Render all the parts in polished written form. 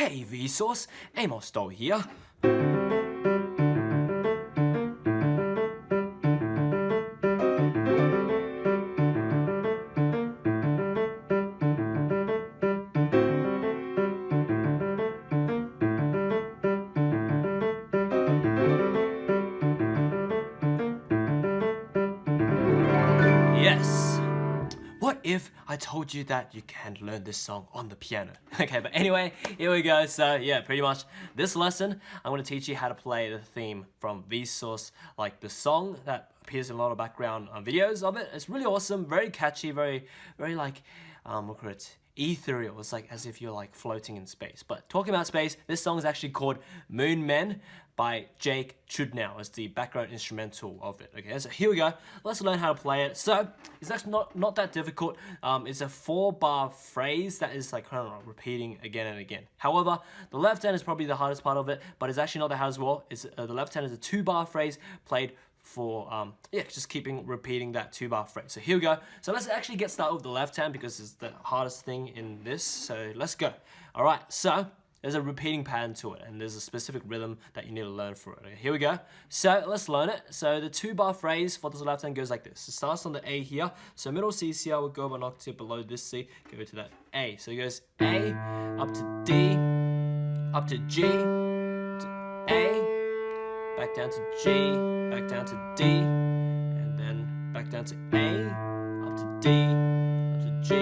Hey VSauce, Amosdoll here. Yes. What if I told you that you can learn this song on the piano? Okay, but anyway, here we go. So yeah, pretty much this lesson, I'm going to teach you how to play the theme from VSauce, like the song that appears in a lot of background videos of it. It's really awesome, very catchy, very like, what call it? Ethereal. It's like as if you're like floating in space. But talking about space, this song is actually called Moon Men by Chudnow. It's the background instrumental of it. Okay, so here we go. Let's learn how to play it. So it's actually not that difficult. It's a 4-bar phrase that is like kind of repeating again and again. However, the left hand is probably the hardest part of it, but it's actually not that hard as well. It's the left hand is a 2-bar phrase played for just keeping repeating that 2-bar phrase. So here we go. So let's actually get started with the left hand because it's the hardest thing in this. So let's go. All right. So there's a repeating pattern to it, and there's a specific rhythm that you need to learn for it. Okay, here we go. So let's learn it. So the 2-bar phrase for the left hand goes like this. It starts on the A here. So middle C here will go an octave below this C, go to that A. So it goes A, up to D, up to G, to A, back down to G, back down to D, and then back down to A, up to D, up to G,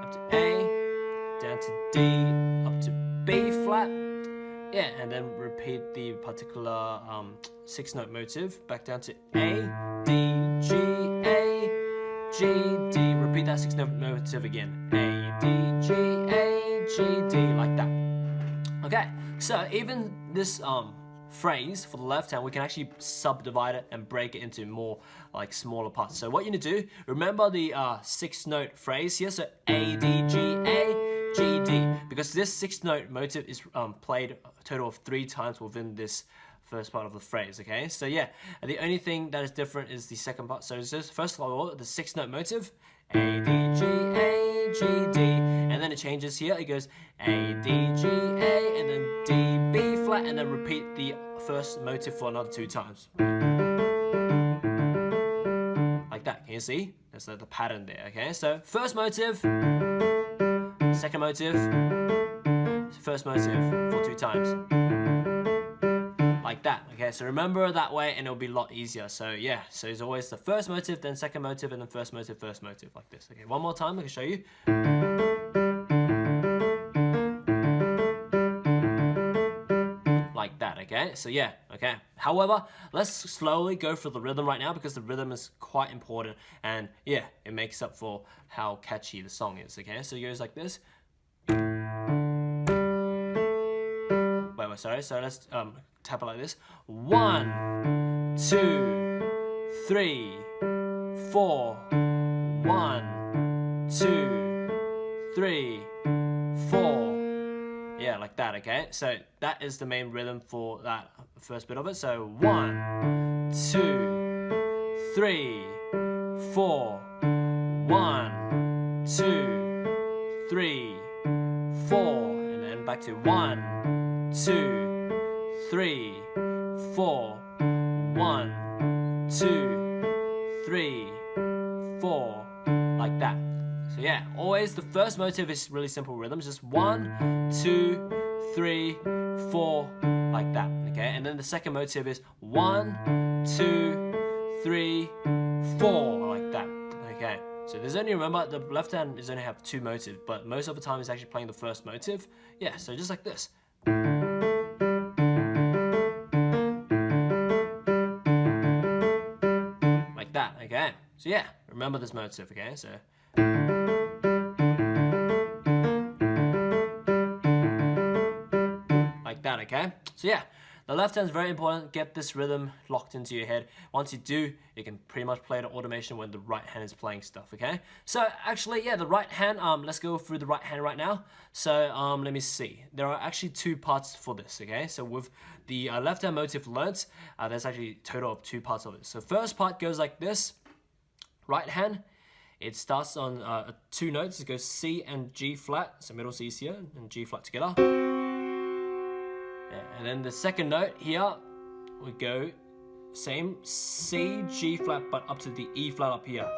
up to A, down to D, up to B flat, yeah, and then repeat the particular 6-note motive back down to A, D, G, A, G, D. Repeat that 6-note motive again. A, D, G, A, G, D, like that. Okay, so even this phrase for the left hand, we can actually subdivide it and break it into more like smaller parts. So what you need to do, remember the 6-note phrase here. So A, D, G, A, G, D, because this 6-note motive is played a total of 3 times within this first part of the phrase. Okay, so yeah, the only thing that is different is the second part. So it's just first of all the 6-note motive, A, D, G, A, G, D, and then it changes here. It goes A, D, G, A, and then D, B flat, and then repeat the first motive for another 2 times. Like that. Can you see? There's the pattern there. Okay, so first motive, second motive, first motive for 2 times. Like that. Okay, so remember that way and it'll be a lot easier. So yeah, so it's always the first motive, then second motive, and then first motive, like this. Okay, one more time, I can show you. Like that, okay? So yeah, okay. However, let's slowly go for the rhythm right now because the rhythm is quite important and yeah, it makes up for how catchy the song is, okay? So it goes like this. Wait, sorry, so let's tap it like this. 1, 2, 3, 4. 1, 2, 3, 4. Yeah, like that, okay? So that is the main rhythm for that first bit of it. So 1, 2, 3, 4. 1, 2, 3, 4. And then back to 1, 2, 3, 4. 1, 2, 3, 4. Like that. So yeah, always the first motive is really simple rhythm. It's just 1, 2, 3, 4, like that. Okay, and then the second motive is 1, 2, 3, 4, like that. Okay, so there's only, remember, the left hand is only have 2 motives, but most of the time it's actually playing the first motive. Yeah, so just like this. Like that, okay? So yeah, remember this motive, okay? So like that, okay? So yeah, the left hand is very important. Get this rhythm locked into your head. Once you do, you can pretty much play the automation when the right hand is playing stuff, okay? So actually, yeah, the right hand, let's go through the right hand right now. So let me see. There are actually 2 parts for this, okay? So with the left hand motive learnt, there's actually a total of 2 parts of it. So first part goes like this. Right hand it starts on 2 notes. It goes C and G flat, so middle C is here, and G flat together. Yeah, and then the second note here, we go same C, G flat, but up to the E flat up here.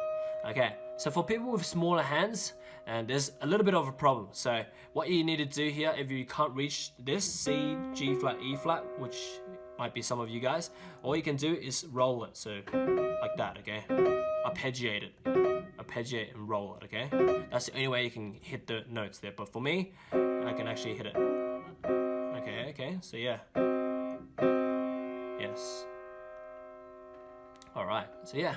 Okay, so for people with smaller hands, and there's a little bit of a problem. So what you need to do here, if you can't reach this C, G flat, E flat, which might be some of you guys, all you can do is roll it. So like that, okay? Arpeggiate it. Arpeggiate and roll it, okay? That's the only way you can hit the notes there. But for me, I can actually hit it. Okay, so yeah. Yes. Alright, so yeah.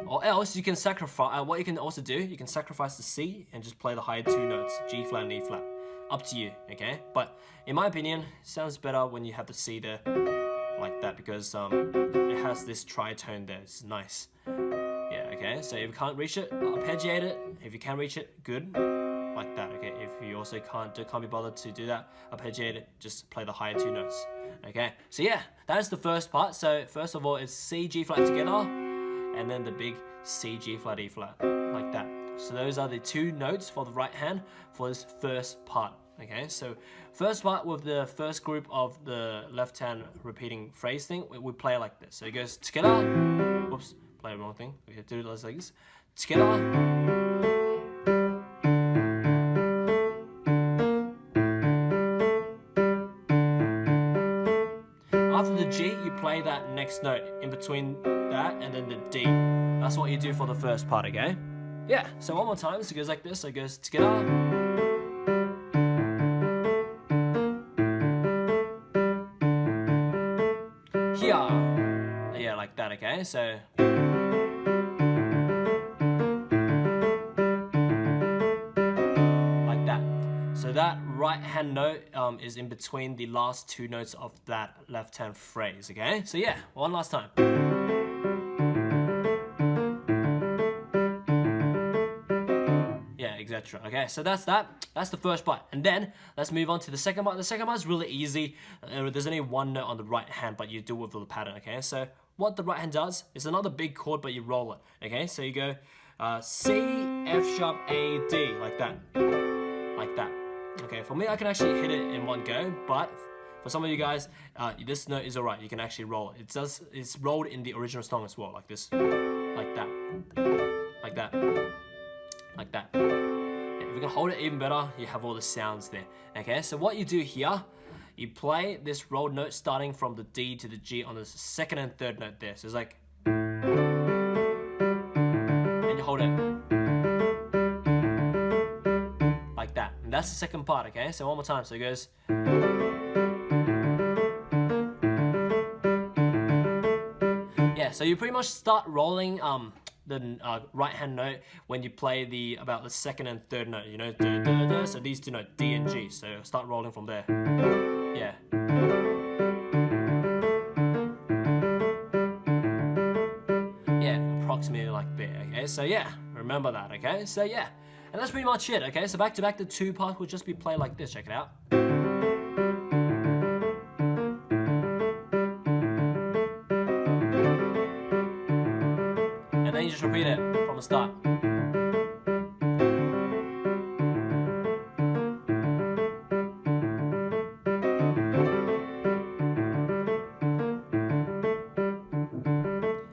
Or else you can sacrifice, what you can also do, you can sacrifice the C and just play the higher 2 notes, G flat and E flat. Up to you, okay? But in my opinion, it sounds better when you have the C there, like that, because it has this tritone there, it's nice. Yeah, okay, so if you can't reach it, arpeggiate it. If you can reach it, good, like that, okay? If you also can't be bothered to do that, arpeggiate it, just play the higher 2 notes, okay? So yeah, that's the first part. So first of all, it's C, G flat together, and then the big C, G flat, E flat, like that. So those are the 2 notes for the right hand for this first part, okay? So first part with the first group of the left hand repeating phrase thing, we play like this. So it goes together, whoops, play the wrong thing. Okay, do those like this, together. After the G, you play that next note in between that and then the D. That's what you do for the first part, okay? Yeah, so one more time, so it goes like this, so it goes together. Here. Yeah, like that, okay? So like that. So that right hand note is in between the last 2 notes of that left hand phrase, okay? So yeah, one last time. Etc. Okay, so that's the first part, and then let's move on to the second part. The second part is really easy. There's only 1 note on the right hand, but you do it with the pattern. Okay, so what the right hand does is another big chord, but you roll it. Okay, so you go C, F sharp, A, D, like that, like that. Okay, for me I can actually hit it in one go, but for some of you guys, this note is alright. You can actually roll it. It's rolled in the original song as well, like this, like that, like that, like that. If you can hold it even better, you have all the sounds there. Okay, so what you do here, you play this rolled note starting from the D to the G on the second and third note there. So it's like, and you hold it like that. And that's the second part, okay? So one more time, so it goes. Yeah, so you pretty much start rolling the right hand note when you play about the second and third note, you know, da, da, da, so these 2 notes, D and G, so start rolling from there. Yeah. Yeah, approximately like there, okay, so yeah, remember that, okay, so yeah, and that's pretty much it, okay, so back to back, the 2 parts will just be played like this, check it out. And then you just repeat it from the start.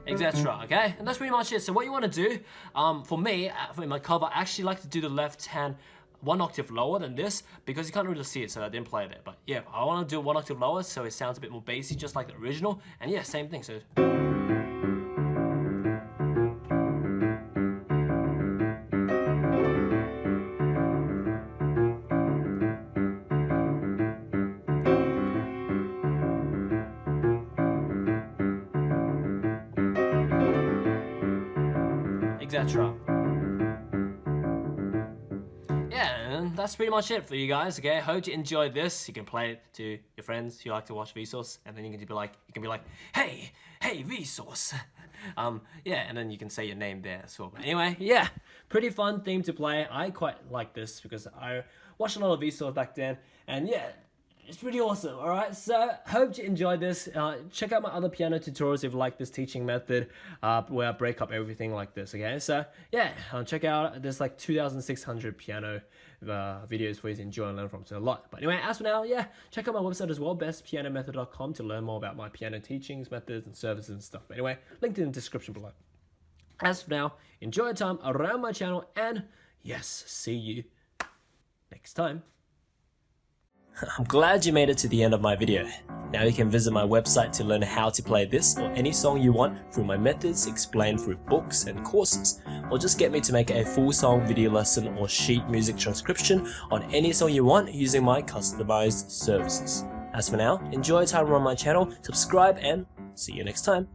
Etc. Okay, and that's pretty much it. So what you want to do, for me, for my cover, I actually like to do the left hand 1 octave lower than this because you can't really see it, so I didn't play it. But yeah, I want to do 1 octave lower so it sounds a bit more bassy, just like the original. And yeah, same thing. So. Etc. Yeah, and that's pretty much it for you guys. Okay, hope you enjoyed this. You can play it to your friends who like to watch VSauce, and then you can be like, hey VSauce. Yeah, and then you can say your name there as well. But anyway, yeah, pretty fun theme to play. I quite like this because I watched a lot of VSauce back then, and yeah, It's pretty awesome, alright? So, hope you enjoyed this. Check out my other piano tutorials if you like this teaching method, where I break up everything like this, okay? So, yeah, check out, there's like 2,600 piano videos for you to enjoy and learn from, so a lot. But anyway, as for now, yeah, check out my website as well, bestpianomethod.com, to learn more about my piano teachings, methods, and services and stuff. But anyway, linked in the description below. As for now, enjoy your time around my channel, and yes, see you next time. I'm glad you made it to the end of my video. Now you can visit my website to learn how to play this or any song you want through my methods explained through books and courses, or just get me to make a full song video lesson or sheet music transcription on any song you want using my customized services. As for now, enjoy your time on my channel, subscribe, and see you next time.